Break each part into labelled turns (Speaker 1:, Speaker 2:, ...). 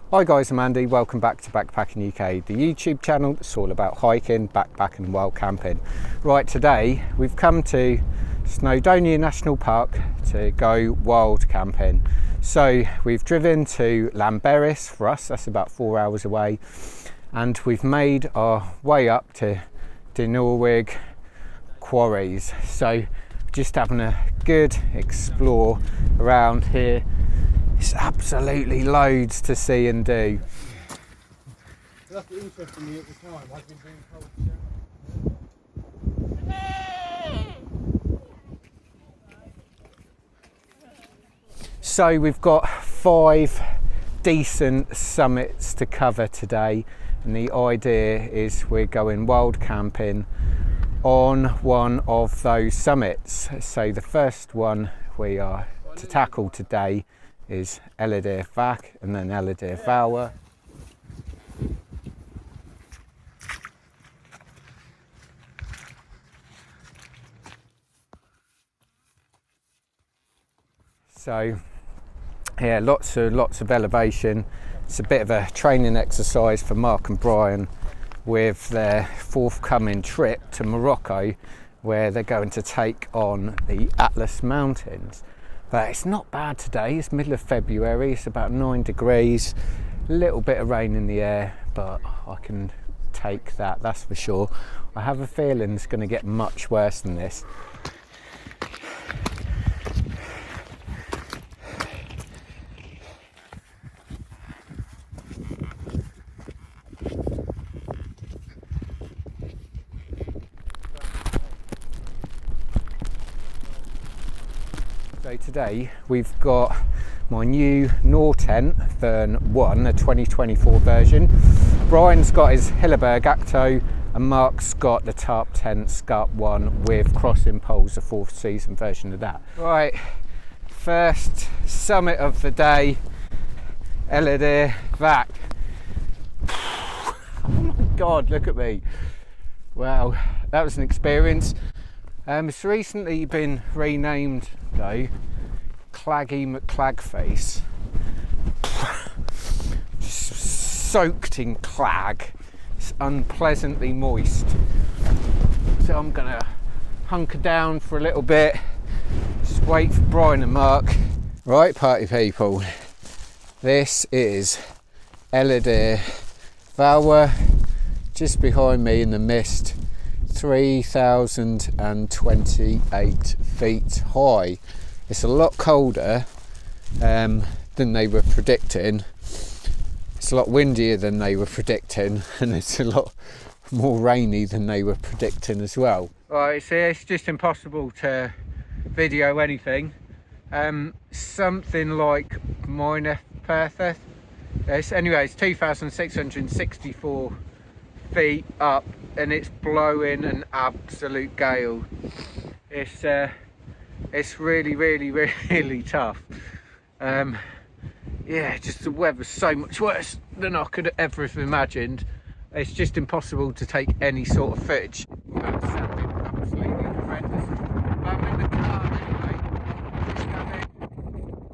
Speaker 1: Hi guys, I'm Andy. Welcome back to Backpacking UK, the YouTube channel that's all about hiking, backpacking and wild camping. Right, today we've come to Snowdonia National Park to go wild camping. So we've driven to Llanberis, for us that's about 4 hours away, and we've made our way up to Dinorwic Quarries. So just having a good explore around here. It's absolutely loads to see and do.
Speaker 2: That's interesting me at the time. I've been being told.
Speaker 1: So we've got 5 decent summits to cover today, and the idea is we're going wild camping on one of those summits. So the first one we are to tackle today is Llanberis and then Llanberis. So yeah, lots of elevation. It's a bit of a training exercise for Mark and Brian with their forthcoming trip to Morocco, where they're going to take on the Atlas Mountains. But it's not bad today. It's middle of February, it's about 9 degrees, a little bit of rain in the air, but I can take that, that's for sure. I have a feeling it's going to get much worse than this. So today we've got my new Nortent Vern 1, a 2024 version. Brian's got his Hilleberg Akto and Mark's got the TarpTent Scarp 1 with crossing poles, the 4th season version of that. Right, first summit of the day, Llanberis. Oh my God, look at me. Wow, that was an experience. It's recently been renamed though, Claggy McClagface. Soaked in clag. It's unpleasantly moist. So I'm gonna hunker down for a little bit, just wait for Brian and Mark. Right, party people, this is Llanberis, just behind me in the mist. 3,028 feet high. It's a lot colder than they were predicting. It's a lot windier than they were predicting, and it's a lot more rainy than they were predicting as well. Right, so it's just impossible to video anything. Something like minor perfect. Anyway, it's 2,664 feet up, and it's blowing an absolute gale. It's really tough. Yeah, just the weather's so much worse than I could ever have imagined. It's just impossible to take any sort of footage without sounding absolutely horrendous. But I'm in the car anyway, just having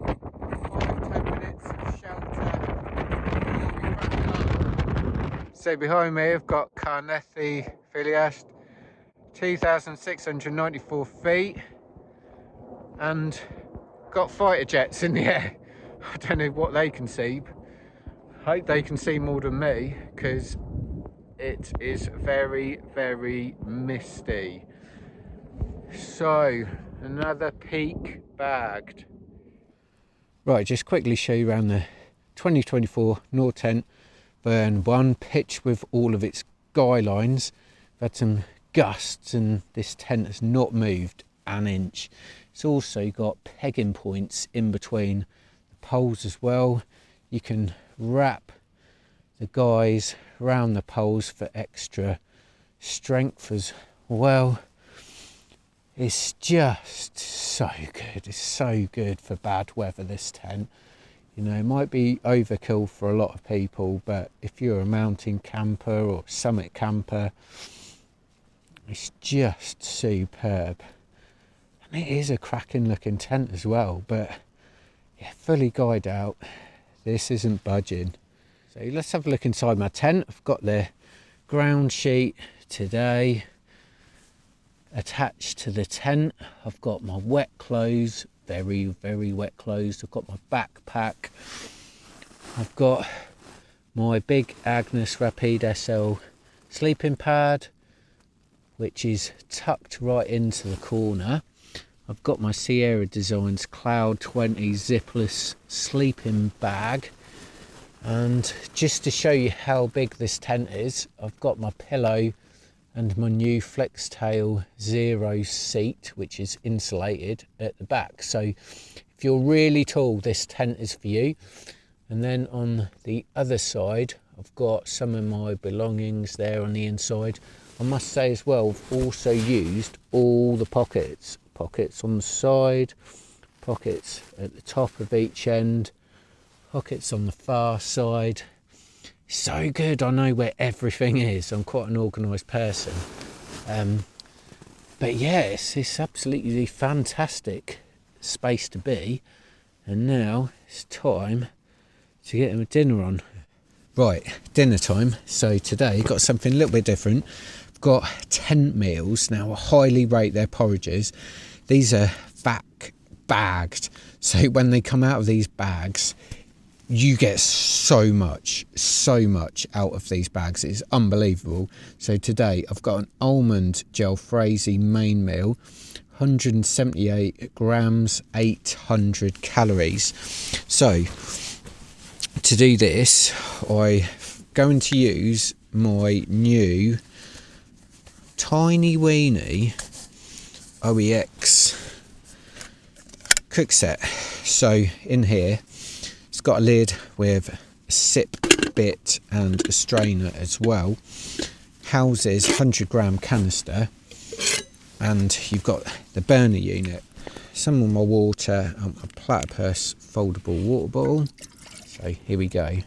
Speaker 1: 5-10 minutes of shelter before we crack up. So behind me I've got Carnethi Filiast, 2,694 feet, and got fighter jets in the air. I don't know what they can see. I hope they can see more than me, because it is very misty. So another peak bagged. Right, just quickly show you around the 2024 Nortent Vern 1, pitched with all of its guy lines. We've had some gusts and this tent has not moved an inch. It's also got pegging points in between the poles as well. You can wrap the guys around the poles for extra strength as well. It's just so good. It's so good for bad weather, this tent. You know, it might be overkill for a lot of people, but if you're a mountain camper or summit camper, it's just superb. And it is a cracking looking tent as well, but yeah, fully guyed out. This isn't budging. So let's have a look inside my tent. I've got the ground sheet today attached to the tent. I've got my wet clothes, very, very wet clothes. I've got my backpack. I've got my big Agnes Rapide SL sleeping pad, which is tucked right into the corner. I've got my Sierra Designs Cloud 20 zipless sleeping bag. And just to show you how big this tent is, I've got my pillow and my new Flextail Zero seat, which is insulated at the back. So if you're really tall, this tent is for you. And then on the other side, I've got some of my belongings there on the inside. I must say as well, I've also used all the pockets. Pockets on the side, pockets at the top of each end, pockets on the far side. So good, I know where everything is. I'm quite an organised person. But yeah, it's absolutely fantastic space to be. And now it's time to get my dinner on. Right, dinner time. So today got something a little bit different. I've got tent meals. Now I highly rate their porridges. These are bagged. So when they come out of these bags, you get so much out of these bags. It's unbelievable. So today I've got an almond jalfrezi main meal, 178 grams, 800 calories. So to do this, I'm going to use my new tiny weeny OEX cook set. So in here, it's got a lid with a sip bit and a strainer as well. Houses 100-gram canister, and you've got the burner unit. Some of my water, a platypus foldable water bottle. So here we go.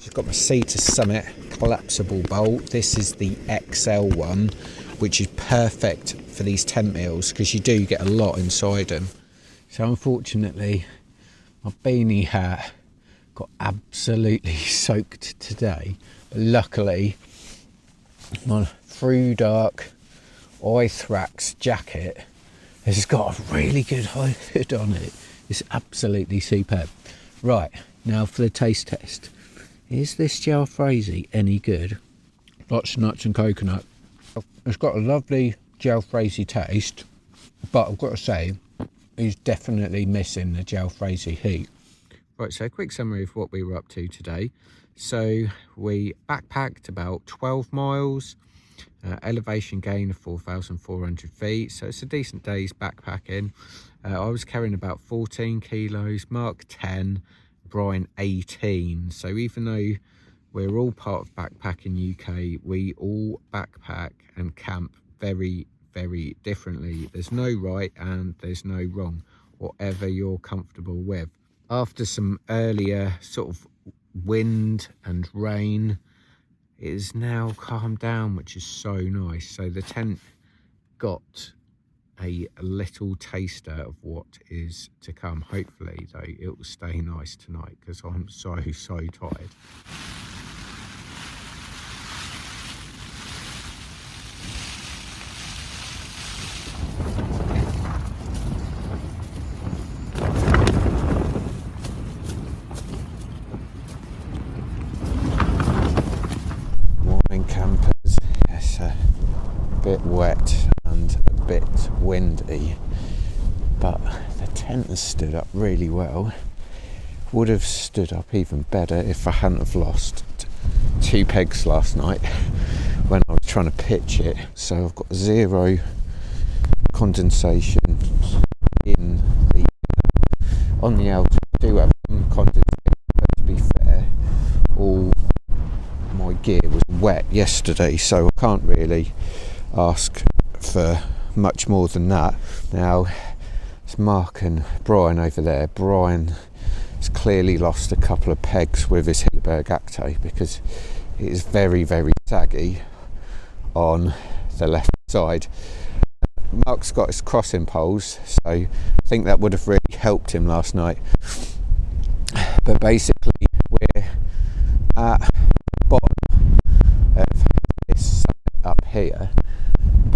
Speaker 1: I've got my Sea to Summit collapsible bowl. This is the XL one, which is perfect for these tent meals because you do get a lot inside them. So unfortunately, my beanie hat got absolutely soaked today. But luckily, my Through Dark Ithrax jacket has got a really good high hood on it. It's absolutely superb. Right, now for the taste test. Is this jalfrezi any good? Lots of nuts and coconut. It's got a lovely jalfrezi taste, but I've got to say, it's definitely missing the jalfrezi heat. Right, so a quick summary of what we were up to today. So we backpacked about 12 miles, elevation gain of 4,400 feet. So it's a decent day's backpacking. I was carrying about 14 kilos, Mark 10, Brian 18. So even though we're all part of Backpacking UK, we all backpack and camp very, very differently. There's no right and there's no wrong, whatever you're comfortable with. After some earlier sort of wind and rain, it is now calmed down, which is so nice. So the tent got a little taster of what is to come. Hopefully though it will stay nice tonight because I'm so tired. Morning campers. It's a bit wet and a bit windy, but the tent has stood up really well. Would have stood up even better if I hadn't have lost 2 pegs last night when I was trying to pitch it. So I've got 0 condensation in the on the outer. I do have some condensation, but to be fair, all my gear was wet yesterday, so I can't really ask for much more than that. Now it's Mark and Brian over there. Brian has clearly lost a couple of pegs with his Hilleberg Akto because it is very, very saggy on the left side. Mark's got his crossing poles, so I think that would have really helped him last night. But basically we're at the bottom of this up here,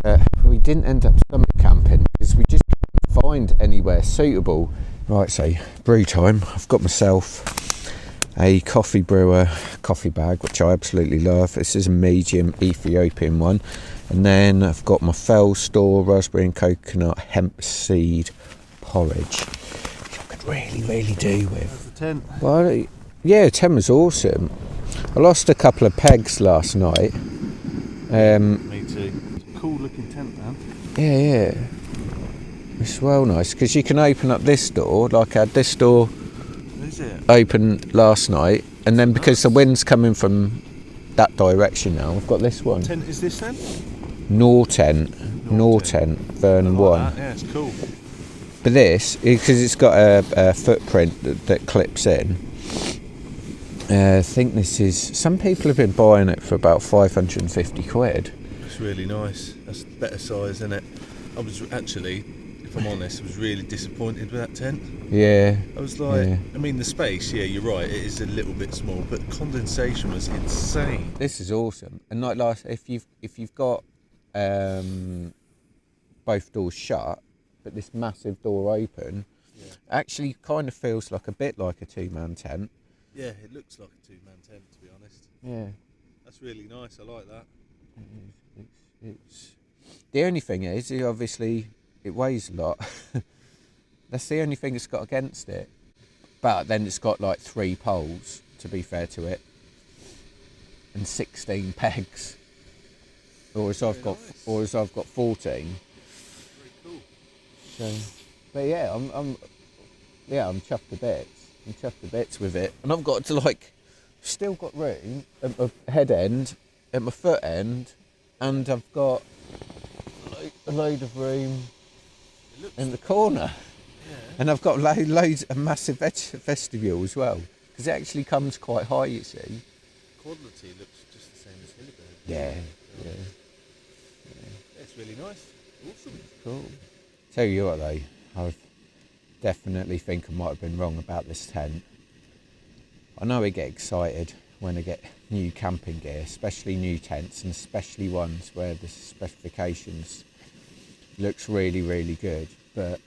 Speaker 1: but we didn't end up summit camping because we just couldn't find anywhere suitable. Right, so brew time. I've got myself a coffee brewer coffee bag, which I absolutely love. This is a medium Ethiopian one, and then I've got my Fell Store raspberry and coconut hemp seed porridge, which I could really do with.
Speaker 2: How's the tent?
Speaker 1: Well, yeah, the tent was awesome. I lost a couple of pegs last night.
Speaker 2: Me too. It's a cool looking tent, man.
Speaker 1: Yeah. It's well nice because you can open up this door. Like I had this door open last night, and then because the wind's coming from that direction now, I've got this one.
Speaker 2: What tent is this then?
Speaker 1: Nortent Vern 1.
Speaker 2: Yeah, it's cool.
Speaker 1: But this, because it's got a footprint that clips in, I think this is, some people have been buying it for about 550 quid.
Speaker 2: It's really nice. That's better size, isn't it? I was actually, if I'm honest, I was really disappointed with that tent.
Speaker 1: Yeah.
Speaker 2: I was like,
Speaker 1: yeah.
Speaker 2: I mean, the space, yeah, you're right, it is a little bit small, but condensation was insane.
Speaker 1: This is awesome. And like last, if you've got both doors shut, but this massive door open, actually kind of feels like a bit like a two-man tent.
Speaker 2: Yeah, it looks like a two-man tent, to be honest.
Speaker 1: Yeah.
Speaker 2: That's really nice, I like that.
Speaker 1: It's the only thing is, obviously, it weighs a lot. That's the only thing it's got against it. But then it's got like 3 poles, to be fair to it, and 16 pegs. Or as I've got 14.
Speaker 2: Very cool.
Speaker 1: So, but yeah, I'm chuffed to bits. I'm chuffed to bits with it, and I've got to still got room at my head end, at my foot end, and I've got a load of room in the corner.
Speaker 2: Yeah.
Speaker 1: And I've got loads of massive vestibule as well, because it actually comes quite high, you see.
Speaker 2: Quality looks just the same as Hilleberg.
Speaker 1: Yeah.
Speaker 2: It's really nice. Awesome.
Speaker 1: Cool. Tell you what though, I definitely think I might have been wrong about this tent. I know I get excited when I get new camping gear, especially new tents, and especially ones where the specifications looks really good, but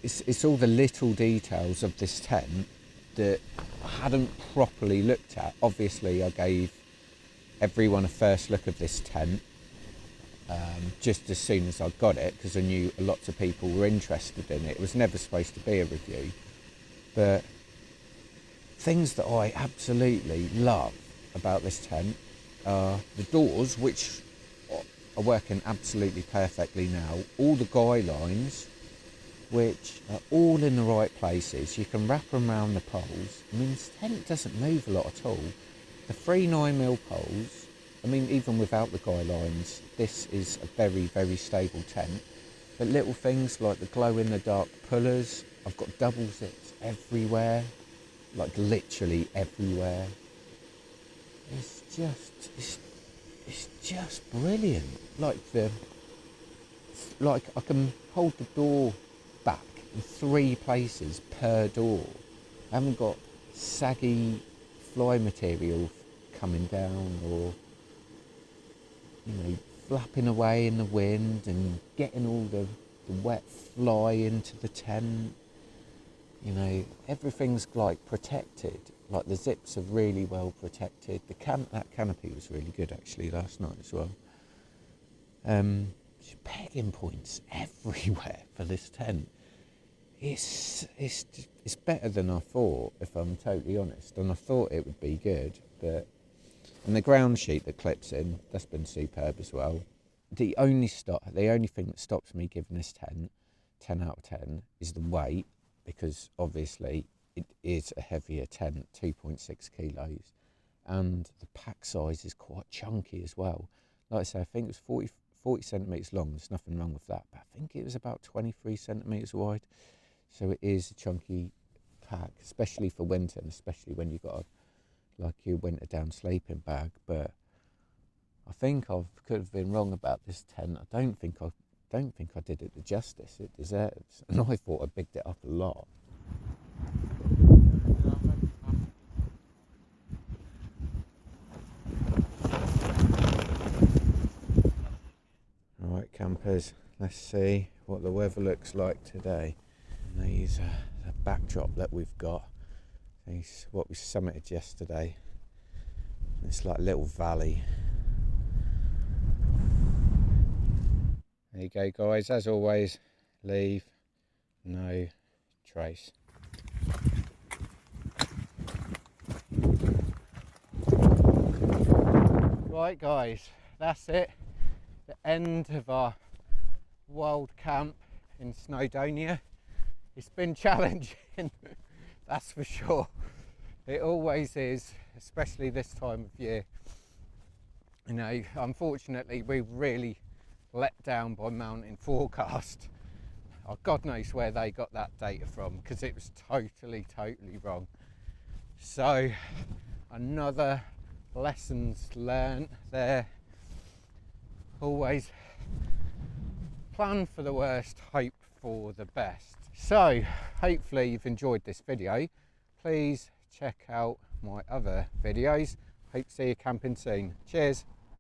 Speaker 1: it's all the little details of this tent that I hadn't properly looked at. Obviously, I gave everyone a first look of this tent just as soon as I got it, because I knew lots of people were interested in it. It was never supposed to be a review, but things that I absolutely love about this tent are the doors, which are working absolutely perfectly now. All the guy lines, which are all in the right places. You can wrap them around the poles. I mean, this tent doesn't move a lot at all. The 3 9mm poles, I mean, even without the guy lines, this is a very stable tent. But little things like the glow-in-the-dark pullers, I've got double zips everywhere, like literally everywhere. It's just brilliant. Like I can hold the door back in 3 places per door. I haven't got saggy fly material coming down, or flapping away in the wind and getting all the wet fly into the tent. Everything's protected. Like the zips are really well protected. That canopy was really good actually last night as well. Pegging points everywhere for this tent. It's better than I thought, if I'm totally honest. And I thought it would be good, and the ground sheet that clips in, that's been superb as well. The only thing that stops me giving this 10 out of 10 is the weight, because obviously it is a heavier tent, 2.6 kilos, and the pack size is quite chunky as well. Like I say, I think it was 40 centimetres long. There's nothing wrong with that, but I think it was about 23 centimetres wide. So it is a chunky pack, especially for winter, and especially when you've got your winter down sleeping bag. But I think I could have been wrong about this tent. I don't think I did it the justice it deserves, and I thought I bigged it up a lot. campers, let's see what the weather looks like today. And these are the backdrop that we've got. These what we summited yesterday. It's like a little valley. There you go, guys. As always, leave no trace. Right, guys, that's it. The end of our wild camp in Snowdonia. It's been challenging, that's for sure. It always is, especially this time of year. You know, unfortunately, we really let down by mountain forecast. Oh, God knows where they got that data from, because it was totally wrong. So another lessons learned there. Always plan for the worst, hope for the best. So hopefully you've enjoyed this video. Please check out my other videos. Hope to see you camping soon. Cheers.